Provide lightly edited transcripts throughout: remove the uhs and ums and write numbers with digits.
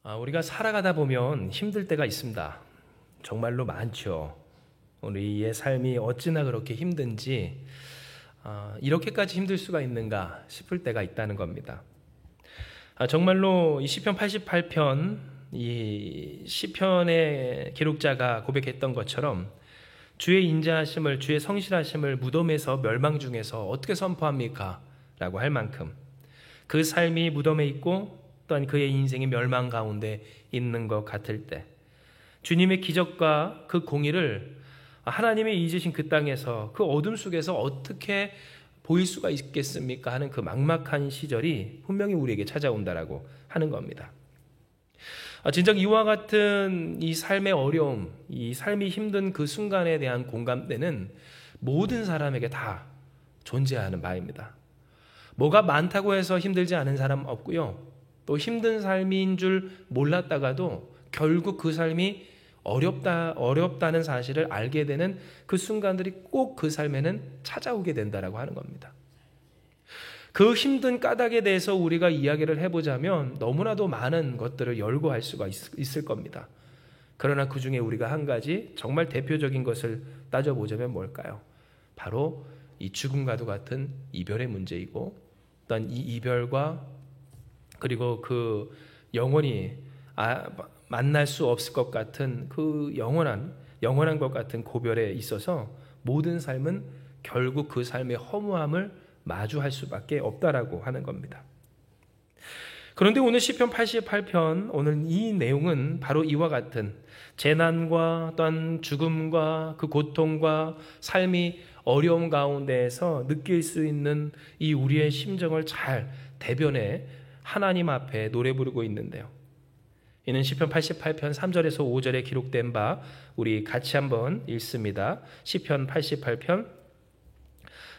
우리가 살아가다 보면 힘들 때가 있습니다. 정말로 많죠. 우리의 삶이 어찌나 그렇게 힘든지 이렇게까지 힘들 수가 있는가 싶을 때가 있다는 겁니다. 정말로 이 시편 88편 이 시편의 기록자가 고백했던 것처럼 주의 인자하심을, 주의 성실하심을 무덤에서 멸망 중에서 어떻게 선포합니까? 라고 할 만큼 그 삶이 무덤에 있고 또한 그의 인생이 멸망 가운데 있는 것 같을 때 주님의 기적과 그 공의를 하나님의 잊으신 그 땅에서 그 어둠 속에서 어떻게 보일 수가 있겠습니까? 하는 그 막막한 시절이 분명히 우리에게 찾아온다라고 하는 겁니다. 진정 이와 같은 이 삶의 어려움, 이 삶이 힘든 그 순간에 대한 공감대는 모든 사람에게 다 존재하는 바입니다. 뭐가 많다고 해서 힘들지 않은 사람 없고요. 또 힘든 삶인 줄 몰랐다가도 결국 그 삶이 어렵다는 사실을 알게 되는 그 순간들이 꼭 그 삶에는 찾아오게 된다라고 하는 겁니다. 그 힘든 까닭에 대해서 우리가 이야기를 해보자면 너무나도 많은 것들을 열거할 수가 있을 겁니다. 그러나 그 중에 우리가 한 가지 정말 대표적인 것을 따져보자면 뭘까요? 바로 이 죽음과도 같은 이별의 문제이고 또한 이 이별과 그리고 그 영원히 만날 수 없을 것 같은 그 영원한 것 같은 고별에 있어서 모든 삶은 결국 그 삶의 허무함을 마주할 수밖에 없다라고 하는 겁니다. 그런데 오늘 시편 88편 오늘 이 내용은 바로 이와 같은 재난과 또한 죽음과 그 고통과 삶이 어려움 가운데에서 느낄 수 있는 이 우리의 심정을 잘 대변해 하나님 앞에 노래 부르고 있는데요. 이는 시편 88편 3절에서 5절에 기록된 바 우리 같이 한번 읽습니다. 시편 88편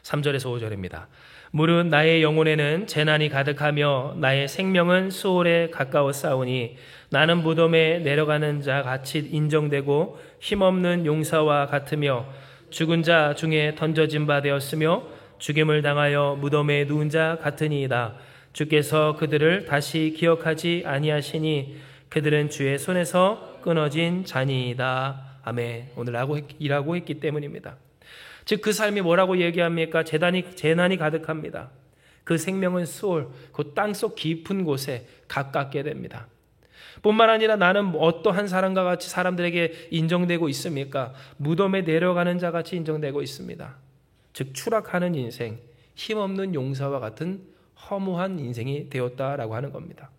3절에서 5절입니다. 무릇 나의 영혼에는 재난이 가득하며 나의 생명은 수월에 가까워 싸우니 나는 무덤에 내려가는 자 같이 인정되고 힘없는 용사와 같으며 죽은 자 중에 던져진 바 되었으며 죽임을 당하여 무덤에 누운 자 같으니이다. 주께서 그들을 다시 기억하지 아니하시니 그들은 주의 손에서 끊어진 자니이다. 아멘. 오늘 일하고 했기 때문입니다. 즉 그 삶이 뭐라고 얘기합니까? 재난이 가득합니다. 그 생명은 수월, 그 땅속 깊은 곳에 가깝게 됩니다. 뿐만 아니라 나는 어떠한 사람과 같이 사람들에게 인정되고 있습니까? 무덤에 내려가는 자 같이 인정되고 있습니다. 즉 추락하는 인생, 힘없는 용사와 같은 허무한 인생이 되었다라고 하는 겁니다.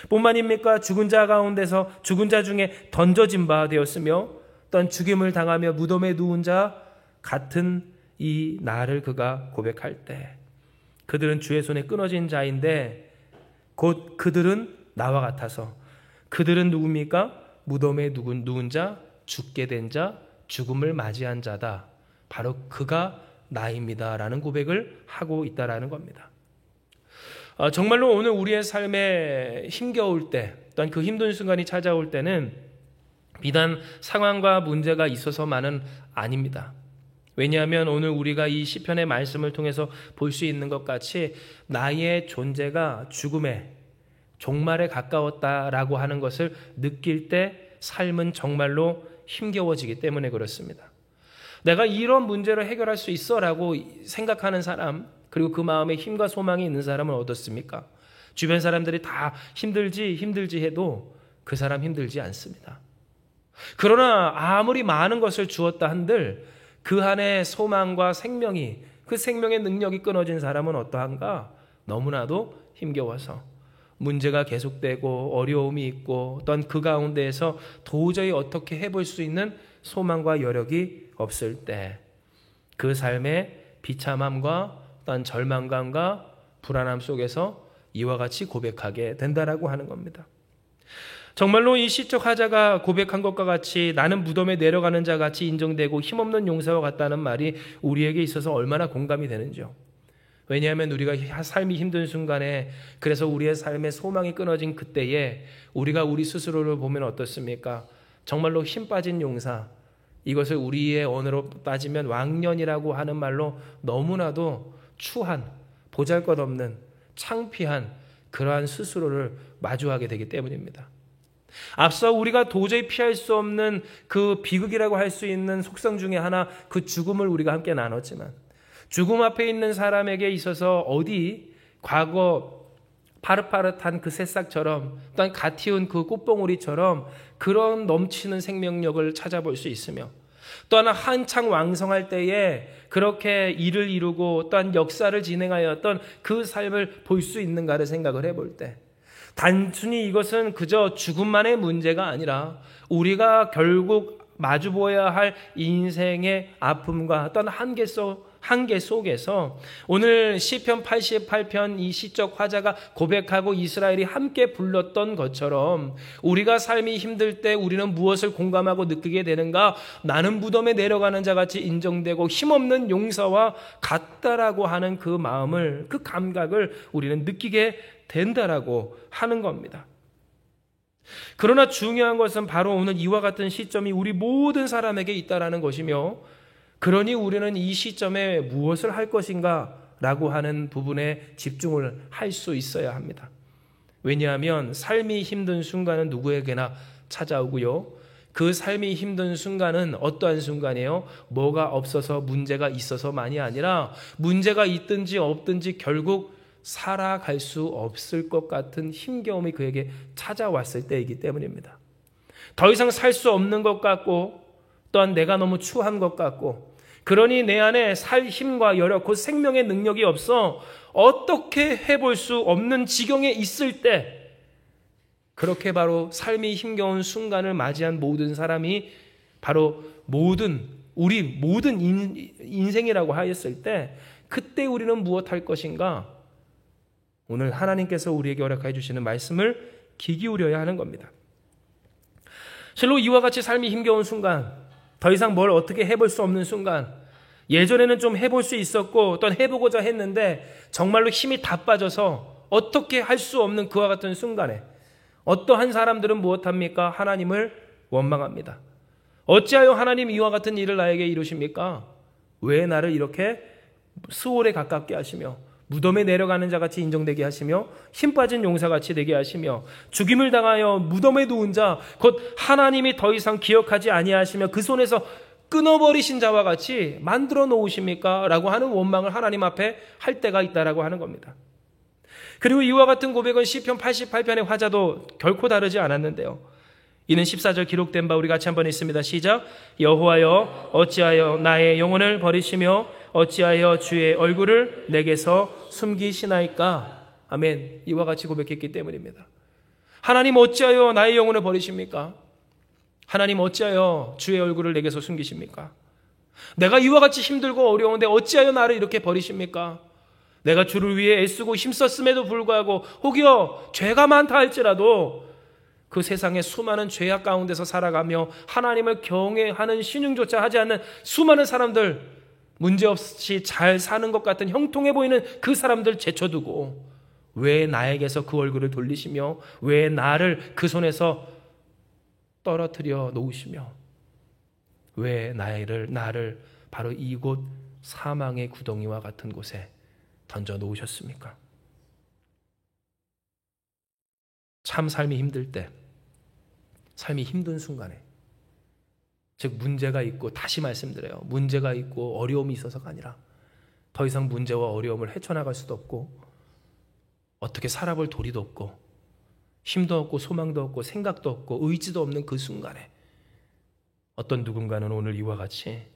뿐만입니까? 죽은 자 가운데서 죽은 자 중에 던져진 바 되었으며 또한 죽임을 당하며 무덤에 누운 자 같은 이 나를 그가 고백할 때 그들은 주의 손에 끊어진 자인데 곧 그들은 나와 같아서 그들은 누굽니까? 무덤에 누운 자, 죽게 된 자, 죽음을 맞이한 자다. 바로 그가 나입니다라는 고백을 하고 있다라는 겁니다. 정말로 오늘 우리의 삶에 힘겨울 때 또한 그 힘든 순간이 찾아올 때는 비단 상황과 문제가 있어서만은 아닙니다. 왜냐하면 오늘 우리가 이 시편의 말씀을 통해서 볼 수 있는 것 같이 나의 존재가 죽음에 종말에 가까웠다라고 하는 것을 느낄 때 삶은 정말로 힘겨워지기 때문에 그렇습니다. 내가 이런 문제를 해결할 수 있어라고 생각하는 사람 그리고 그 마음에 힘과 소망이 있는 사람은 어떻습니까? 주변 사람들이 다 힘들지 해도 그 사람 힘들지 않습니다. 그러나 아무리 많은 것을 주었다 한들 그 안에 소망과 생명이 그 생명의 능력이 끊어진 사람은 어떠한가? 너무나도 힘겨워서 문제가 계속되고 어려움이 있고 또한 그 가운데에서 도저히 어떻게 해볼 수 있는 소망과 여력이 없을 때 그 삶의 비참함과 또한 절망감과 불안함 속에서 이와 같이 고백하게 된다라고 하는 겁니다. 정말로 이 시적 하자가 고백한 것과 같이 나는 무덤에 내려가는 자 같이 인정되고 힘없는 용사와 같다는 말이 우리에게 있어서 얼마나 공감이 되는지요. 왜냐하면 우리가 삶이 힘든 순간에 그래서 우리의 삶의 소망이 끊어진 그때에 우리가 우리 스스로를 보면 어떻습니까? 정말로 힘 빠진 용사, 이것을 우리의 언어로 따지면 왕년이라고 하는 말로 너무나도 추한, 보잘것없는, 창피한 그러한 스스로를 마주하게 되기 때문입니다. 앞서 우리가 도저히 피할 수 없는 그 비극이라고 할 수 있는 속성 중에 하나, 그 죽음을 우리가 함께 나눴지만, 죽음 앞에 있는 사람에게 있어서 어디 과거 파릇파릇한 그 새싹처럼, 또한 갓 틔운 그 꽃봉오리처럼 그런 넘치는 생명력을 찾아볼 수 있으며, 또한 한창 왕성할 때에 그렇게 일을 이루고 또한 역사를 진행하였던 그 삶을 볼 수 있는가를 생각을 해볼 때, 단순히 이것은 그저 죽음만의 문제가 아니라 우리가 결국 마주보아야 할 인생의 아픔과 또한 한계 속에서 오늘 시편 88편 이 시적 화자가 고백하고 이스라엘이 함께 불렀던 것처럼, 우리가 삶이 힘들 때 우리는 무엇을 공감하고 느끼게 되는가? 나는 무덤에 내려가는 자같이 인정되고 힘없는 용사와 같다라고 하는 그 마음을, 그 감각을 우리는 느끼게 된다라고 하는 겁니다. 그러나 중요한 것은 바로 오늘 이와 같은 시점이 우리 모든 사람에게 있다라는 것이며, 그러니 우리는 이 시점에 무엇을 할 것인가 라고 하는 부분에 집중을 할 수 있어야 합니다. 왜냐하면 삶이 힘든 순간은 누구에게나 찾아오고요, 그 삶이 힘든 순간은 어떠한 순간이에요? 뭐가 없어서 문제가 있어서만이 아니라 문제가 있든지 없든지 결국 살아갈 수 없을 것 같은 힘겨움이 그에게 찾아왔을 때이기 때문입니다. 더 이상 살 수 없는 것 같고, 또한 내가 너무 추한 것 같고, 그러니 내 안에 살 힘과 여력, 곧 생명의 능력이 없어 어떻게 해볼 수 없는 지경에 있을 때, 그렇게 바로 삶이 힘겨운 순간을 맞이한 모든 사람이 바로 우리 모든 인생이라고 하였을 때, 그때 우리는 무엇할 것인가? 오늘 하나님께서 우리에게 허락해 주시는 말씀을 귀 기울여야 하는 겁니다. 실로 이와 같이 삶이 힘겨운 순간, 더 이상 뭘 어떻게 해볼 수 없는 순간, 예전에는 좀 해볼 수 있었고 또 해보고자 했는데 정말로 힘이 다 빠져서 어떻게 할 수 없는 그와 같은 순간에 어떠한 사람들은 무엇합니까? 하나님을 원망합니다. 어찌하여 하나님 이와 같은 일을 나에게 이루십니까? 왜 나를 이렇게 수월에 가깝게 하시며 무덤에 내려가는 자같이 인정되게 하시며 힘 빠진 용사같이 되게 하시며 죽임을 당하여 무덤에 누운 자 곧 하나님이 더 이상 기억하지 아니하시며 그 손에서 끊어버리신 자와 같이 만들어 놓으십니까? 라고 하는 원망을 하나님 앞에 할 때가 있다라고 하는 겁니다. 그리고 이와 같은 고백은 시편 88편의 화자도 결코 다르지 않았는데요. 이는 14절 기록된 바 우리 같이 한번 읽습니다. 시작. 여호와여 어찌하여 나의 영혼을 버리시며 어찌하여 주의 얼굴을 내게서 숨기시나이까. 아멘. 이와 같이 고백했기 때문입니다. 하나님 어찌하여 나의 영혼을 버리십니까? 하나님 어찌하여 주의 얼굴을 내게서 숨기십니까? 내가 이와 같이 힘들고 어려운데 어찌하여 나를 이렇게 버리십니까? 내가 주를 위해 애쓰고 힘썼음에도 불구하고 혹여 죄가 많다 할지라도 그 세상의 수많은 죄악 가운데서 살아가며 하나님을 경외하는 신용조차 하지 않는 수많은 사람들, 문제없이 잘 사는 것 같은 형통해 보이는 그 사람들 제쳐두고 왜 나에게서 그 얼굴을 돌리시며 왜 나를 그 손에서 떨어뜨려 놓으시며 왜 나를 바로 이곳 사망의 구덩이와 같은 곳에 던져 놓으셨습니까? 참 삶이 힘들 때, 삶이 힘든 순간에, 즉 문제가 있고, 다시 말씀드려요, 문제가 있고 어려움이 있어서가 아니라 더 이상 문제와 어려움을 헤쳐나갈 수도 없고 어떻게 살아볼 도리도 없고 힘도 없고 소망도 없고 생각도 없고 의지도 없는 그 순간에 어떤 누군가는 오늘 이와 같이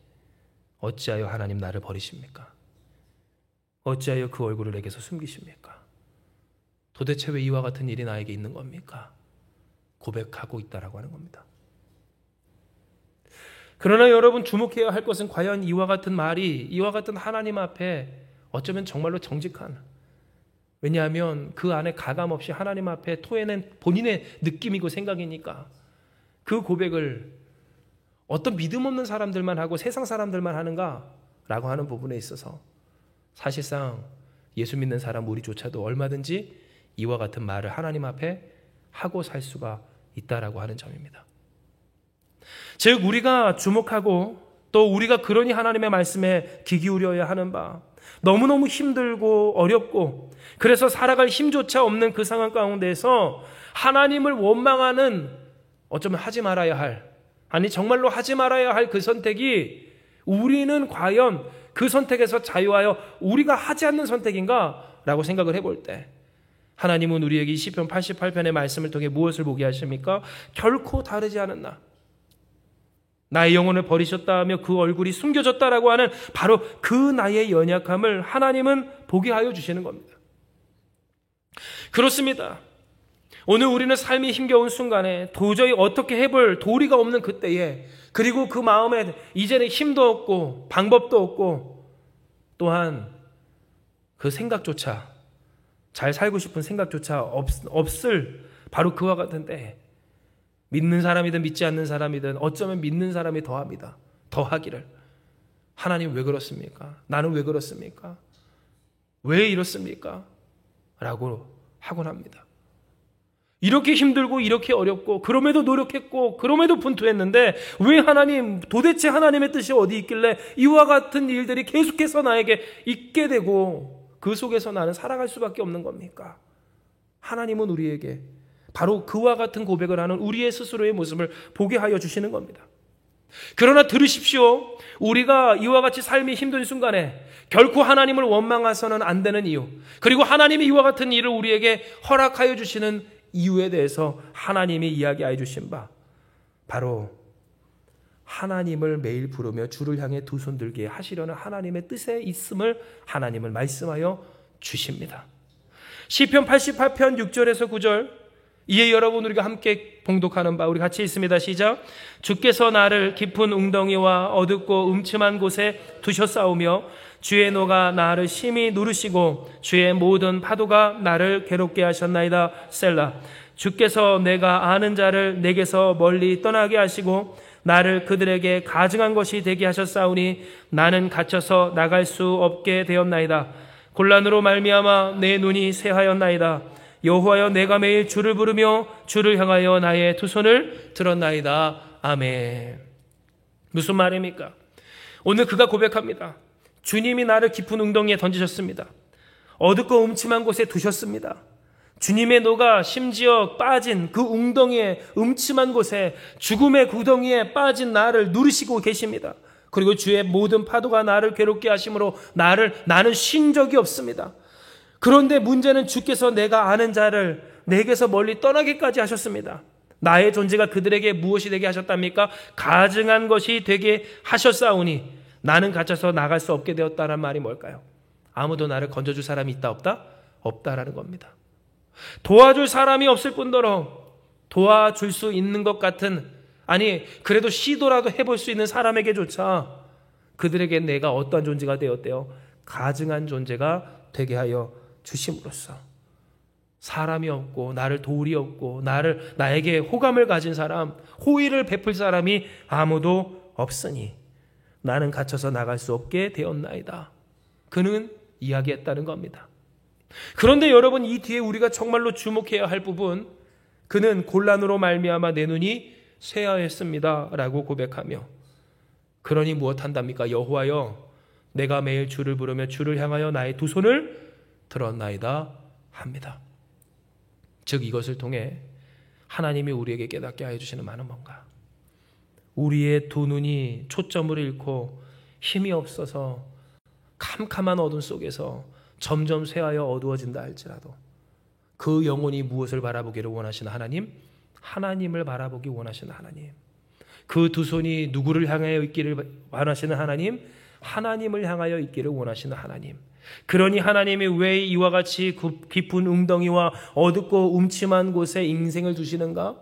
어찌하여 하나님 나를 버리십니까? 어찌하여 그 얼굴을 내게서 숨기십니까? 도대체 왜 이와 같은 일이 나에게 있는 겁니까? 고백하고 있다라고 하는 겁니다. 그러나 여러분 주목해야 할 것은 과연 이와 같은 말이 이와 같은 하나님 앞에 어쩌면 정말로 정직한, 왜냐하면 그 안에 가감없이 하나님 앞에 토해낸 본인의 느낌이고 생각이니까 그 고백을 어떤 믿음 없는 사람들만 하고 세상 사람들만 하는가라고 하는 부분에 있어서 사실상 예수 믿는 사람 우리조차도 얼마든지 이와 같은 말을 하나님 앞에 하고 살 수가 있다라고 하는 점입니다. 즉 우리가 주목하고 또 우리가 그러니 하나님의 말씀에 귀 기울여야 하는 바, 너무너무 힘들고 어렵고 그래서 살아갈 힘조차 없는 그 상황 가운데서 하나님을 원망하는, 어쩌면 하지 말아야 할, 아니 정말로 하지 말아야 할 그 선택이 우리는 과연 그 선택에서 자유하여 우리가 하지 않는 선택인가? 라고 생각을 해볼 때 하나님은 우리에게 이 시편 88편의 말씀을 통해 무엇을 보게 하십니까? 결코 다르지 않은 나, 나의 영혼을 버리셨다 하며 그 얼굴이 숨겨졌다라고 하는 바로 그 나의 연약함을 하나님은 보게 하여 주시는 겁니다. 그렇습니다. 오늘 우리는 삶이 힘겨운 순간에 도저히 어떻게 해볼 도리가 없는 그때에, 그리고 그 마음에 이제는 힘도 없고 방법도 없고 또한 그 생각조차, 잘 살고 싶은 생각조차 없을 바로 그와 같은 때에 믿는 사람이든 믿지 않는 사람이든 어쩌면 믿는 사람이 더합니다. 더하기를, 하나님 왜 그렇습니까? 나는 왜 그렇습니까? 왜 이렇습니까? 라고 하곤 합니다. 이렇게 힘들고 이렇게 어렵고 그럼에도 노력했고 그럼에도 분투했는데 왜 하나님, 도대체 하나님의 뜻이 어디 있길래 이와 같은 일들이 계속해서 나에게 있게 되고 그 속에서 나는 살아갈 수밖에 없는 겁니까? 하나님은 우리에게 바로 그와 같은 고백을 하는 우리의 스스로의 모습을 보게 하여 주시는 겁니다. 그러나 들으십시오. 우리가 이와 같이 삶이 힘든 순간에 결코 하나님을 원망해서는 안 되는 이유, 그리고 하나님이 이와 같은 일을 우리에게 허락하여 주시는 이유에 대해서 하나님이 이야기하여 주신 바, 바로 하나님을 매일 부르며 주를 향해 두 손 들게 하시려는 하나님의 뜻에 있음을 하나님을 말씀하여 주십니다. 시편 88편 6절에서 9절, 이에 여러분 우리가 함께 봉독하는 바, 우리 같이 있습니다. 시작. 주께서 나를 깊은 웅덩이와 어둡고 음침한 곳에 두셨사오며 주의 노가 나를 심히 누르시고 주의 모든 파도가 나를 괴롭게 하셨나이다. 셀라. 주께서 내가 아는 자를 내게서 멀리 떠나게 하시고 나를 그들에게 가증한 것이 되게 하셨사오니 나는 갇혀서 나갈 수 없게 되었나이다. 곤란으로 말미암아 내 눈이 쇠하였나이다. 여호와여, 내가 매일 주를 부르며 주를 향하여 나의 두 손을 들었나이다. 아멘. 무슨 말입니까? 오늘 그가 고백합니다. 주님이 나를 깊은 웅덩이에 던지셨습니다. 어둡고 음침한 곳에 두셨습니다. 주님의 노가 심지어 빠진 그 웅덩이에, 음침한 곳에, 죽음의 구덩이에 빠진 나를 누르시고 계십니다. 그리고 주의 모든 파도가 나를 괴롭게 하심으로 나는 쉰 적이 없습니다. 그런데 문제는 주께서 내가 아는 자를 내게서 멀리 떠나기까지 하셨습니다. 나의 존재가 그들에게 무엇이 되게 하셨답니까? 가증한 것이 되게 하셨사오니 나는 갇혀서 나갈 수 없게 되었다는 말이 뭘까요? 아무도 나를 건져줄 사람이 있다 없다? 없다라는 겁니다. 도와줄 사람이 없을 뿐더러 도와줄 수 있는 것 같은, 아니 그래도 시도라도 해볼 수 있는 사람에게조차 그들에게 내가 어떠한 존재가 되었대요? 가증한 존재가 되게 하여 주심으로써 사람이 없고 나를 도울이 없고 나에게 호감을 가진 사람, 호의를 베풀 사람이 아무도 없으니 나는 갇혀서 나갈 수 없게 되었나이다. 그는 이야기했다는 겁니다. 그런데 여러분, 이 뒤에 우리가 정말로 주목해야 할 부분, 그는 곤란으로 말미암아 내 눈이 쇠하였습니다 라고 고백하며, 그러니 무엇한답니까? 여호와여, 내가 매일 주를 부르며 주를 향하여 나의 두 손을 들었나이다 합니다. 즉 이것을 통해 하나님이 우리에게 깨닫게 하여 주시는 말은 뭔가? 우리의 두 눈이 초점을 잃고 힘이 없어서 캄캄한 어둠 속에서 점점 쇠하여 어두워진다 할지라도 그 영혼이 무엇을 바라보기를 원하시는 하나님? 하나님을 바라보기 원하시는 하나님. 그 두 손이 누구를 향하여 있기를 원하시는 하나님? 하나님을 향하여 있기를 원하시는 하나님. 그러니 하나님이 왜 이와 같이 깊은 웅덩이와 어둡고 음침한 곳에 인생을 두시는가?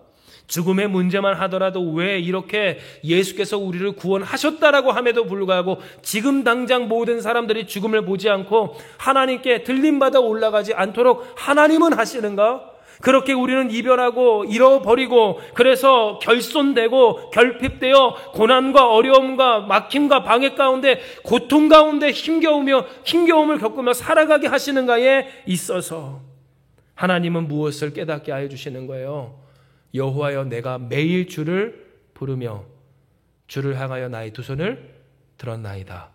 죽음의 문제만 하더라도 왜 이렇게 예수께서 우리를 구원하셨다라고 함에도 불구하고 지금 당장 모든 사람들이 죽음을 보지 않고 하나님께 들림받아 올라가지 않도록 하나님은 하시는가? 그렇게 우리는 이별하고 잃어버리고 그래서 결손되고 결핍되어 고난과 어려움과 막힘과 방해 가운데 고통 가운데 힘겨움을 겪으며 살아가게 하시는가에 있어서 하나님은 무엇을 깨닫게 하여 주시는 거예요? 여호와여, 내가 매일 주를 부르며 주를 향하여 나의 두 손을 들었나이다.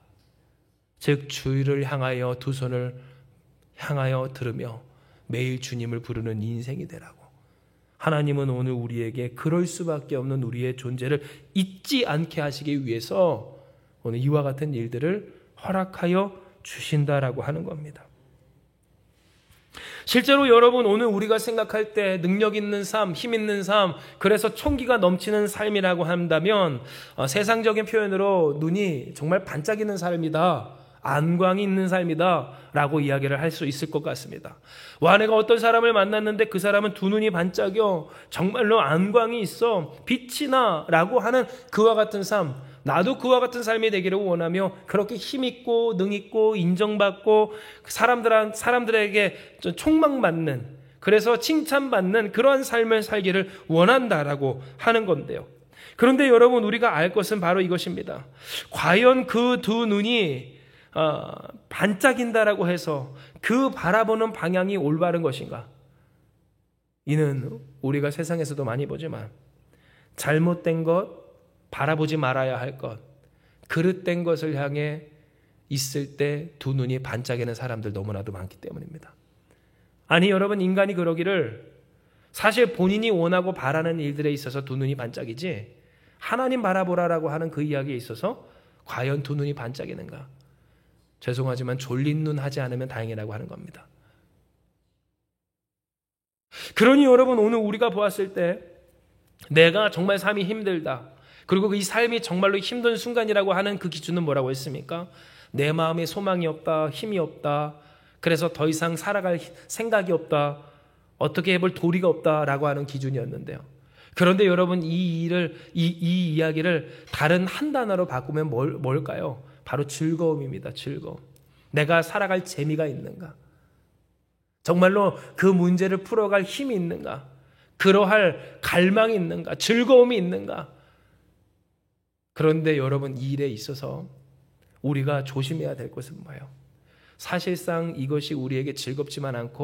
즉 주를 향하여 두 손을 향하여 들으며 매일 주님을 부르는 인생이 되라고. 하나님은 오늘 우리에게 그럴 수밖에 없는 우리의 존재를 잊지 않게 하시기 위해서 오늘 이와 같은 일들을 허락하여 주신다라고 하는 겁니다. 실제로 여러분, 오늘 우리가 생각할 때 능력 있는 삶, 힘 있는 삶, 그래서 총기가 넘치는 삶이라고 한다면 세상적인 표현으로 눈이 정말 반짝이는 삶이다, 안광이 있는 삶이다 라고 이야기를 할 수 있을 것 같습니다. 아내가 어떤 사람을 만났는데 그 사람은 두 눈이 반짝여 정말로 안광이 있어 빛이 나 라고 하는 그와 같은 삶, 나도 그와 같은 삶이 되기를 원하며 그렇게 힘있고 능있고 인정받고 사람들에게 촉망받는, 그래서 칭찬받는 그러한 삶을 살기를 원한다라고 하는 건데요. 그런데 여러분, 우리가 알 것은 바로 이것입니다. 과연 그 두 눈이 반짝인다라고 해서 그 바라보는 방향이 올바른 것인가? 이는 우리가 세상에서도 많이 보지만 잘못된 것, 바라보지 말아야 할 것, 그릇된 것을 향해 있을 때 두 눈이 반짝이는 사람들 너무나도 많기 때문입니다. 아니 여러분, 인간이 그러기를 사실 본인이 원하고 바라는 일들에 있어서 두 눈이 반짝이지 하나님 바라보라라고 하는 그 이야기에 있어서 과연 두 눈이 반짝이는가? 죄송하지만 졸린 눈 하지 않으면 다행이라고 하는 겁니다. 그러니 여러분, 오늘 우리가 보았을 때 내가 정말 삶이 힘들다, 그리고 이 삶이 정말로 힘든 순간이라고 하는 그 기준은 뭐라고 했습니까? 내 마음에 소망이 없다, 힘이 없다, 그래서 더 이상 살아갈 생각이 없다, 어떻게 해볼 도리가 없다라고 하는 기준이었는데요. 그런데 여러분, 이 이야기를 다른 한 단어로 바꾸면 뭘까요? 바로 즐거움입니다. 즐거움. 내가 살아갈 재미가 있는가? 정말로 그 문제를 풀어갈 힘이 있는가? 그러할 갈망이 있는가? 즐거움이 있는가? 그런데 여러분, 이 일에 있어서 우리가 조심해야 될 것은 뭐예요? 사실상 이것이 우리에게 즐겁지만 않고